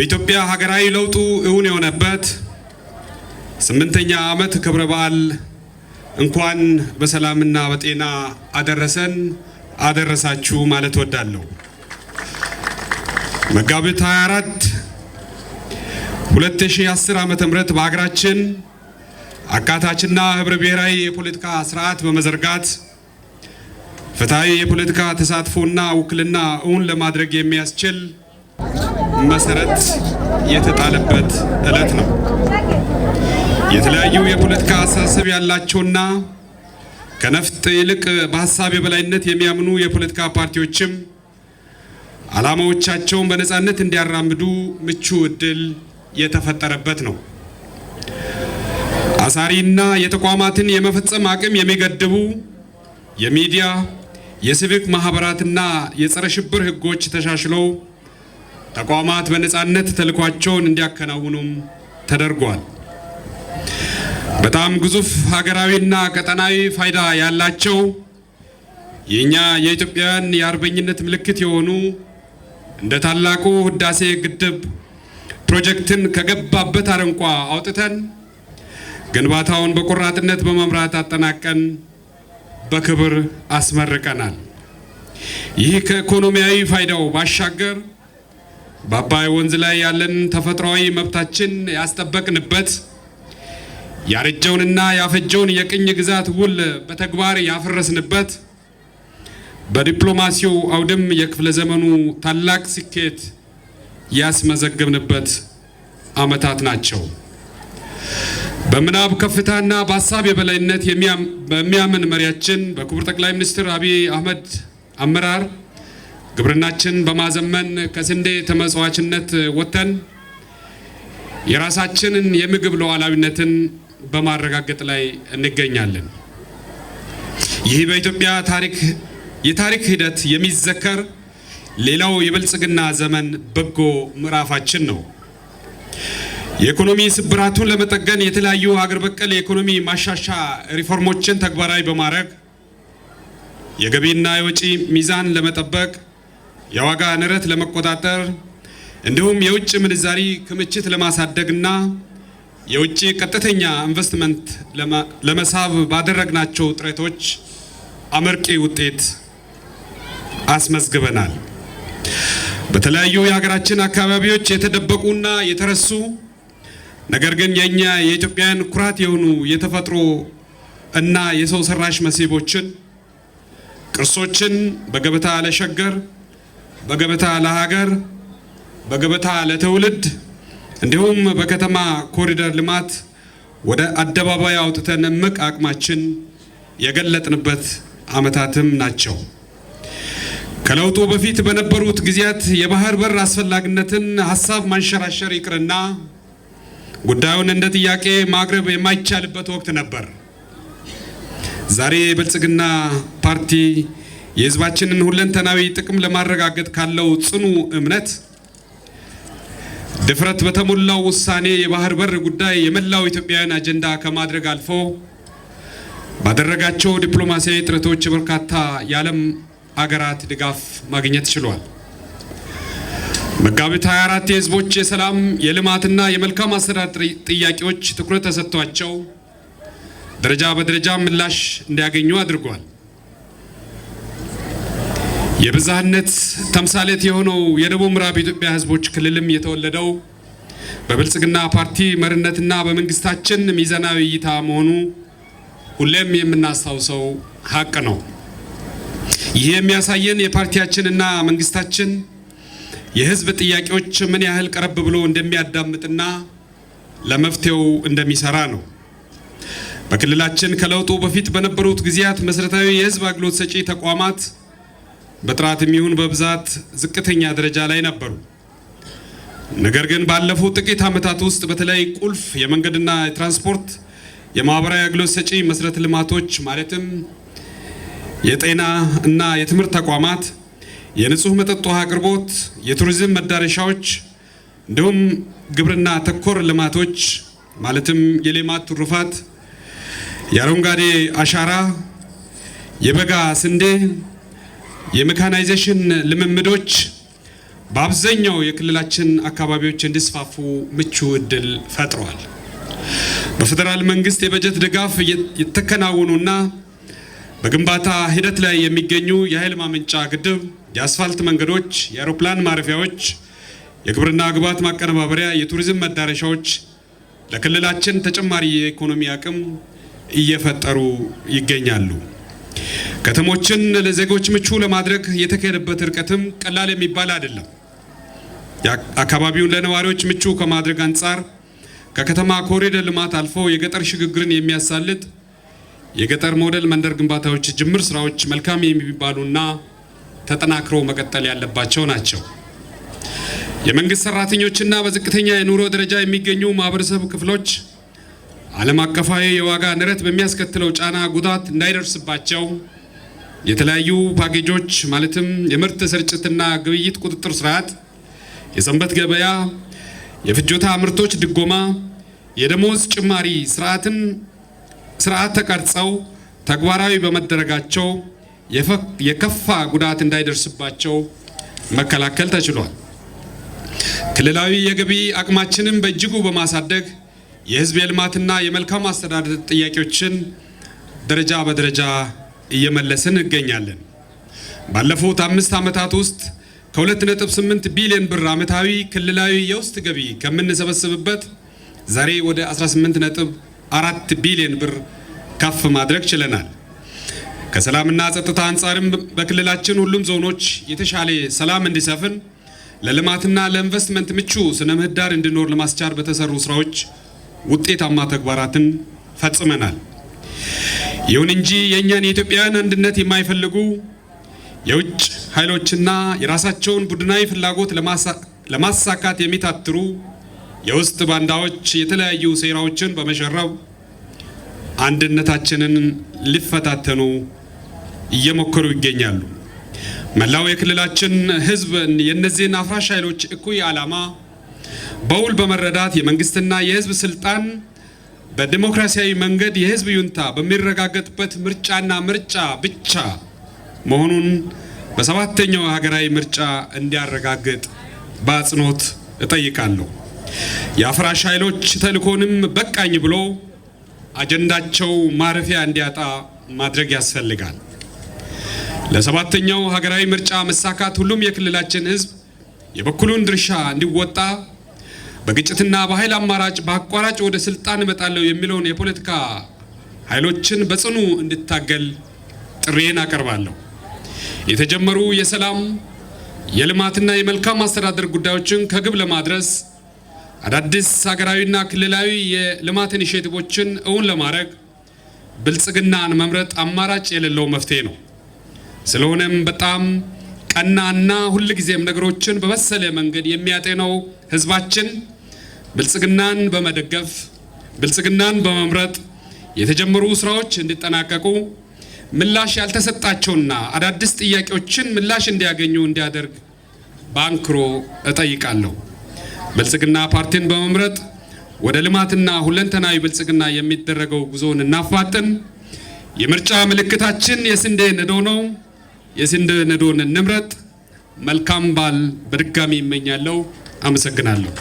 በኢትዮጵያ ሀገራዊ ለውጡ እውን የሆነበት 8ኛ ዓመት ክብረ በዓል እንኳን በሰላምና በጤና አደረሰን አደረሳችሁ ማለት ወዳለሁ። መጋቢት 24 2010 ዓመተ ምህረት በአገራችን አካታችና ህብረ ብሔራዊ የፖለቲካ ስርዓት በመዘርጋት ፍትሃዊ የፖለቲካ ተሳትፎና ውክልና እውን ለማድረግ የሚያስችል መሰረት የተጣለበት ዕለት ነው። የተለያዩ የፖለቲካ አስተሳሰብ ያላቸውና ከነፍጥ ይልቅ በሐሳብ የበላይነት የሚያምኑ የፖለቲካ ፓርቲዎችም ዓላማዎቻቸውን በነጻነት እንዲያራምዱ ምቹ ዕድል የተፈጠረበት ነው። አሳሪና የተቋማትን የመፈጸም አቅም የሚገድቡ የሚዲያ የሲቪክ ማህበራትና የጸረ ሽብር ህጎች ተሻሽለው ተቋማት በነጻነት ተልኳቸውን እንዲያከናውኑም ተደርጓል። በጣም ግዙፍ ሀገራዊና ቀጠናዊ ፋይዳ ያላቸው የኛ የኢትዮጵያውያን የአርበኝነት ምልክት የሆኑ እንደ ታላቁ ህዳሴ ግድብ ፕሮጀክትን ከገባበት አረንቋ አውጥተን ግንባታውን በቆራጥነት በመምራት አጠናቀን በክብር አስመርቀናል። ይህ ከኢኮኖሚያዊ ፋይዳው ባሻገር በአባይ ወንዝ ላይ ያለን ተፈጥሯዊ መብታችን ያስጠበቅንበት ያረጀውንና ያፈጀውን የቅኝ ግዛት ውል በተግባር ያፈረስንበት በዲፕሎማሲው አውድም የክፍለ ዘመኑ ታላቅ ስኬት ያስመዘገብንበት ዓመታት ናቸው። በምናብ ከፍታና በሐሳብ የበላይነት በሚያምን መሪያችን በክቡር ጠቅላይ ሚኒስትር አብይ አህመድ አመራር ግብርናችን በማዘመን ከስንዴ ተመጽዋችነት ወጥተን የራሳችንን የምግብ ሉዓላዊነትን በማረጋገጥ ላይ እንገኛለን። ይህ በኢትዮጵያ የታሪክ ሂደት የሚዘከር ሌላው የብልጽግና ዘመን በጎ ምዕራፋችን ነው። የኢኮኖሚ ስብራቱን ለመጠገን የተለያዩ ሀገር በቀል የኢኮኖሚ ማሻሻያ ሪፎርሞችን ተግባራዊ በማድረግ የገቢና የወጪ ሚዛን ለመጠበቅ የዋጋ ንረት ለመቆጣጠር እንዲሁም የውጭ ምንዛሪ ክምችት ለማሳደግና የውጭ ቀጥተኛ ኢንቨስትመንት ለመሳብ ባደረግናቸው ጥረቶች አመርቂ ውጤት አስመዝግበናል። በተለያዩ የሀገራችን አካባቢዎች የተደበቁና የተረሱ ነገር ግን የኛ የኢትዮጵያን ኩራት የሆኑ የተፈጥሮ እና የሰው ሰራሽ መስህቦችን ቅርሶችን በገበታ ለሸገር በገበታ ለሀገር በገበታ ለትውልድ እንዲሁም በከተማ ኮሪደር ልማት ወደ አደባባይ አውጥተን እምቅ አቅማችን የገለጥንበት ዓመታትም ናቸው። ከለውጡ በፊት በነበሩት ጊዜያት የባህር በር አስፈላጊነትን ሐሳብ ማንሸራሸር ይቅርና ጉዳዩን እንደ ጥያቄ ማቅረብ የማይቻልበት ወቅት ነበር። ዛሬ የብልጽግና ፓርቲ የሕዝባችንን ሁለንተናዊ ጥቅም ለማረጋገጥ ካለው ጽኑ እምነት ድፍረት በተሞላው ውሳኔ የባህር በር ጉዳይ የመላው ኢትዮጵያውያን አጀንዳ ከማድረግ አልፎ ባደረጋቸው ዲፕሎማሲያዊ ጥረቶች በርካታ የዓለም አገራት ድጋፍ ማግኘት ችሏል። መጋቢት 24 የህዝቦች የሰላም የልማትና የመልካም አስተዳደር ጥያቄዎች ትኩረት ተሰጥቷቸው ደረጃ በደረጃ ምላሽ እንዲያገኙ አድርጓል። የብዝሃነት ተምሳሌት የሆነው የደቡብ ምዕራብ ኢትዮጵያ ህዝቦች ክልልም የተወለደው በብልጽግና ፓርቲ መሪነትና በመንግስታችን ሚዛናዊ እይታ መሆኑ ሁሌም የምናስታውሰው ሀቅ ነው። ይህ የሚያሳየን የፓርቲያችንና መንግስታችን የህዝብ ጥያቄዎች ምን ያህል ቀረብ ብሎ እንደሚያዳምጥና ለመፍትሄው እንደሚሰራ ነው። በክልላችን ከለውጡ በፊት በነበሩት ጊዜያት መሰረታዊ የህዝብ አገልግሎት ሰጪ ተቋማት በጥራት የሚሆን በብዛት ዝቅተኛ ደረጃ ላይ ነበሩ። ነገር ግን ባለፉት ጥቂት ዓመታት ውስጥ በተለይ ቁልፍ የመንገድና የትራንስፖርት የማህበራዊ አገልግሎት ሰጪ መሰረተ ልማቶች ማለትም የጤና እና የትምህርት ተቋማት፣ የንጹህ መጠጥ ውሃ አቅርቦት፣ የቱሪዝም መዳረሻዎች እንዲሁም ግብርና ተኮር ልማቶች ማለትም የሌማት ትሩፋት፣ የአረንጓዴ አሻራ፣ የበጋ ስንዴ፣ የሜካናይዜሽን ልምምዶች በአብዛኛው የክልላችን አካባቢዎች እንዲስፋፉ ምቹ እድል ፈጥሯል። በፌደራል መንግስት የበጀት ድጋፍ የተከናወኑና በግንባታ ሂደት ላይ የሚገኙ የኃይል ማመንጫ ግድብ፣ የአስፋልት መንገዶች፣ የአውሮፕላን ማረፊያዎች፣ የግብርና ግብዓት ማቀነባበሪያ፣ የቱሪዝም መዳረሻዎች ለክልላችን ተጨማሪ የኢኮኖሚ አቅም እየፈጠሩ ይገኛሉ። ከተሞችን ለዜጎች ምቹ ለማድረግ የተካሄደበት ርቀትም ቀላል የሚባል አይደለም። አካባቢውን ለነዋሪዎች ምቹ ከማድረግ አንጻር ከከተማ ኮሪደር ልማት አልፎ የገጠር ሽግግርን የሚያሳልጥ የገጠር ሞዴል መንደር ግንባታዎች ጅምር ስራዎች መልካም የሚባሉና ተጠናክሮ መቀጠል ያለባቸው ናቸው። የመንግስት ሰራተኞችና በዝቅተኛ የኑሮ ደረጃ የሚገኙ ማህበረሰብ ክፍሎች ዓለም አቀፋዊ የዋጋ ንረት በሚያስከትለው ጫና ጉዳት እንዳይደርስባቸው የተለያዩ ፓኬጆች ማለትም የምርት ስርጭትና ግብይት ቁጥጥር ስርዓት፣ የሰንበት ገበያ፣ የፍጆታ ምርቶች ድጎማ፣ የደሞዝ ጭማሪ ስርዓት ተቀርጸው ተግባራዊ በመደረጋቸው የከፋ ጉዳት እንዳይደርስባቸው መከላከል ተችሏል። ክልላዊ የገቢ አቅማችንን በእጅጉ በማሳደግ የህዝብ የልማትና የመልካም አስተዳደር ጥያቄዎችን ደረጃ በደረጃ እየመለስን እንገኛለን። ባለፉት 5 ዓመታት ውስጥ ከ2.8 ቢሊዮን ብር ዓመታዊ ክልላዊ የውስጥ ገቢ ከምንሰበስብበት ዛሬ ወደ 18.4 ቢሊዮን ብር ከፍ ማድረግ ችለናል። ከሰላምና ጸጥታ አንጻርም በክልላችን ሁሉም ዞኖች የተሻለ ሰላም እንዲሰፍን ለልማትና ለኢንቨስትመንት ምቹ ስነ ምህዳር እንዲኖር ለማስቻል በተሰሩ ስራዎች ውጤታማ ተግባራትን ፈጽመናል። ይሁን እንጂ የእኛን የኢትዮጵያን አንድነት የማይፈልጉ የውጭ ኃይሎችና የራሳቸውን ቡድናዊ ፍላጎት ለማሳካት የሚታትሩ የውስጥ ባንዳዎች የተለያዩ ሴራዎችን በመሸረብ አንድነታችንን ሊፈታተኑ እየሞከሩ ይገኛሉ። መላው የክልላችን ህዝብ የነዚህን አፍራሽ ኃይሎች እኩይ ዓላማ በውል በመረዳት የመንግስትና የህዝብ ስልጣን በዲሞክራሲያዊ መንገድ የህዝብ ይሁንታ በሚረጋገጥበት ምርጫ ብቻ መሆኑን በሰባተኛው ሀገራዊ ምርጫ እንዲያረጋግጥ በአጽንኦት እጠይቃለሁ። የአፍራሽ ኃይሎች ተልእኮንም በቃኝ ብሎ አጀንዳቸው ማረፊያ እንዲያጣ ማድረግ ያስፈልጋል። ለሰባተኛው ሀገራዊ ምርጫ መሳካት ሁሉም የክልላችን ህዝብ የበኩሉን ድርሻ እንዲወጣ በግጭትና በኃይል አማራጭ በአቋራጭ ወደ ስልጣን እመጣለሁ የሚለውን የፖለቲካ ኃይሎችን በጽኑ እንድታገል ጥሪዬን አቀርባለሁ። የተጀመሩ የሰላም የልማትና የመልካም አስተዳደር ጉዳዮችን ከግብ ለማድረስ አዳዲስ ሀገራዊና ክልላዊ የልማት ኢኒሼቲቮችን እውን ለማድረግ ብልጽግናን መምረጥ አማራጭ የሌለው መፍትሄ ነው። ስለሆነም በጣም ቀናና ሁልጊዜም ነገሮችን በበሰለ መንገድ የሚያጤነው ህዝባችን ብልጽግናን በመደገፍ ብልጽግናን በመምረጥ የተጀመሩ ስራዎች እንዲጠናቀቁ ምላሽ ያልተሰጣቸውና አዳዲስ ጥያቄዎችን ምላሽ እንዲያገኙ እንዲያደርግ ባንክሮ እጠይቃለሁ። ብልጽግና ፓርቲን በመምረጥ ወደ ልማትና ሁለንተናዊ ብልጽግና የሚደረገው ጉዞን እናፋጥን። የምርጫ ምልክታችን የስንዴ ነዶ ነው። የስንዴ ነዶን እንምረጥ። መልካም በዓል በድጋሚ እመኛለሁ። አመሰግናለሁ።